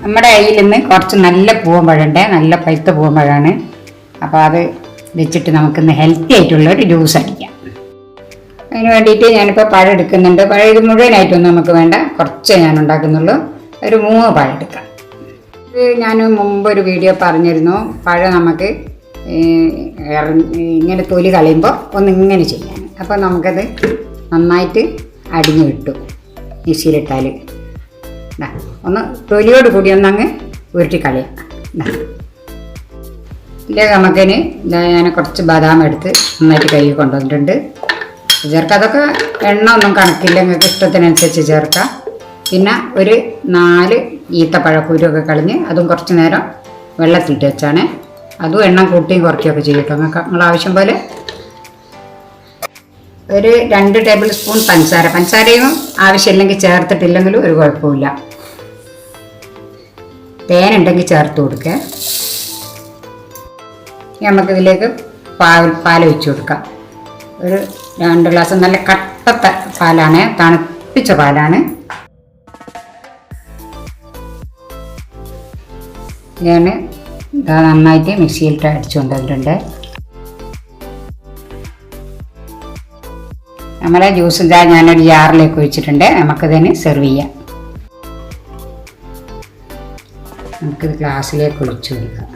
നമ്മുടെ കയ്യിൽ നിന്ന് കുറച്ച് നല്ല പൂവമ്പഴമുണ്ട്, നല്ല പഴുത്ത പൂവമ്പഴമാണ്. അപ്പോൾ അത് വെച്ചിട്ട് നമുക്കിന്ന് ഹെൽത്തി ആയിട്ടുള്ള ഒരു ജ്യൂസ് അടിക്കാം. അതിന് വേണ്ടിയിട്ട് ഞാനിപ്പോൾ പഴം എടുക്കുന്നുണ്ട്. പഴം ഇത് മുഴുവനായിട്ടൊന്നും നമുക്ക് വേണ്ട, കുറച്ചേ ഞാൻ ഉണ്ടാക്കുന്നുള്ളൂ. ഒരു 3 പഴം എടുക്കാം. ഇത് ഞാൻ മുമ്പൊരു വീഡിയോ പറഞ്ഞിരുന്നു, പഴം നമുക്ക് ഇങ്ങനെ തൊലി കളയുമ്പോൾ ഇങ്ങനെ ചെയ്യാൻ. അപ്പോൾ നമുക്കത് നന്നായിട്ട് അടിഞ്ഞു കിട്ടും മിക്സിയിലിട്ടാൽ. ഒന്ന് തൊലിയോട് കൂടി ഒന്നങ്ങ് ഉരുട്ടി കളയാം. ഇതിലേക്ക് നമുക്കിന് ഞാൻ കുറച്ച് ബദാം എടുത്ത് നന്നായിട്ട് കൈ കൊണ്ടുവന്നിട്ടുണ്ട്. ചേർക്കാം. അതൊക്കെ എണ്ണ ഒന്നും കണക്കില്ല, നിങ്ങൾക്ക് ഇഷ്ടത്തിനനുസരിച്ച് ചേർക്കാം. പിന്നെ ഒരു 4 ഈത്തപ്പഴക്കുരുവൊക്കെ കളഞ്ഞ് അതും കുറച്ച് നേരം വെള്ളത്തിലിട്ട് വെച്ചാണ്. അതും എണ്ണം കൂട്ടിയും കുറയ്ക്കുകയൊക്കെ ചെയ്യും കേട്ടോ, നിങ്ങൾ ആവശ്യം പോലെ. ഒരു 2 ടേബിൾ സ്പൂൺ പഞ്ചസാരയും ആവശ്യമില്ലെങ്കിൽ ചേർത്തിട്ടില്ലെങ്കിലും ഒരു കുഴപ്പമില്ല. തേനുണ്ടെങ്കിൽ ചേർത്ത് കൊടുക്കുക. നമുക്കിതിലേക്ക് പാൽ ഒഴിച്ച് കൊടുക്കാം. ഒരു 2 ഗ്ലാസ് നല്ല കട്ട പാലാണ്, തണുപ്പിച്ച പാലാണ്. ഞാൻ നന്നായിട്ട് മിക്സിയിലിട്ട് അടിച്ചു കൊണ്ടുവന്നിട്ടുണ്ട്. നമ്മളെ ജ്യൂസ് ഇതാ ഞാനൊരു ജാറിലേക്ക് ഒഴിച്ചിട്ടുണ്ട്. നമുക്കിതിന് സെർവ് ചെയ്യാം. നമുക്കിത് ഗ്ലാസ്സിലേക്ക് ഒഴിച്ചു കൊടുക്കാം.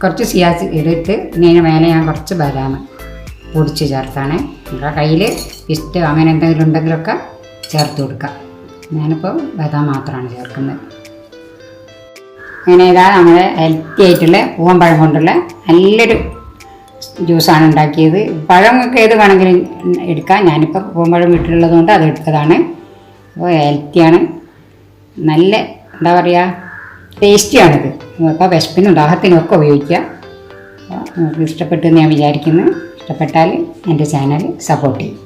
കുറച്ച് സിയാസ് എടുത്ത് ഇതിന് മേലെ ഞാൻ കുറച്ച് ബദാം പൊടിച്ച് ചേർത്താണ്. നമ്മുടെ കയ്യിൽ പിസ്റ്റ് അങ്ങനെ എന്തെങ്കിലും ഉണ്ടെങ്കിലൊക്കെ ചേർത്ത് കൊടുക്കാം. ഞാനിപ്പോൾ ബദാം മാത്രമാണ് ചേർക്കുന്നത്. അങ്ങനെ ഇതാ നമ്മുടെ ഹെൽത്തി ആയിട്ടുള്ള പൂവമ്പഴം കൊണ്ടുള്ള നല്ലൊരു ജ്യൂസാണ് ഉണ്ടാക്കിയത്. പഴമൊക്കെ ഏത് വേണമെങ്കിലും എടുക്കാം. ഞാനിപ്പോൾ പൂവമ്പഴം വീട്ടിലുള്ളത് കൊണ്ട് അത് എടുത്തതാണ്. അപ്പോൾ ഹെൽത്തിയാണ്, നല്ല എന്താ പറയുക, ടേസ്റ്റിയാണിത്. അപ്പോൾ വിശപ്പിനും ദാഹത്തിനും ഒക്കെ ഉപയോഗിക്കുക. നിങ്ങൾക്ക് ഇഷ്ടപ്പെട്ടു എന്ന് ഞാൻ വിചാരിക്കുന്നു. ഇഷ്ടപ്പെട്ടാൽ എൻ്റെ ചാനൽ സപ്പോർട്ട് ചെയ്യും.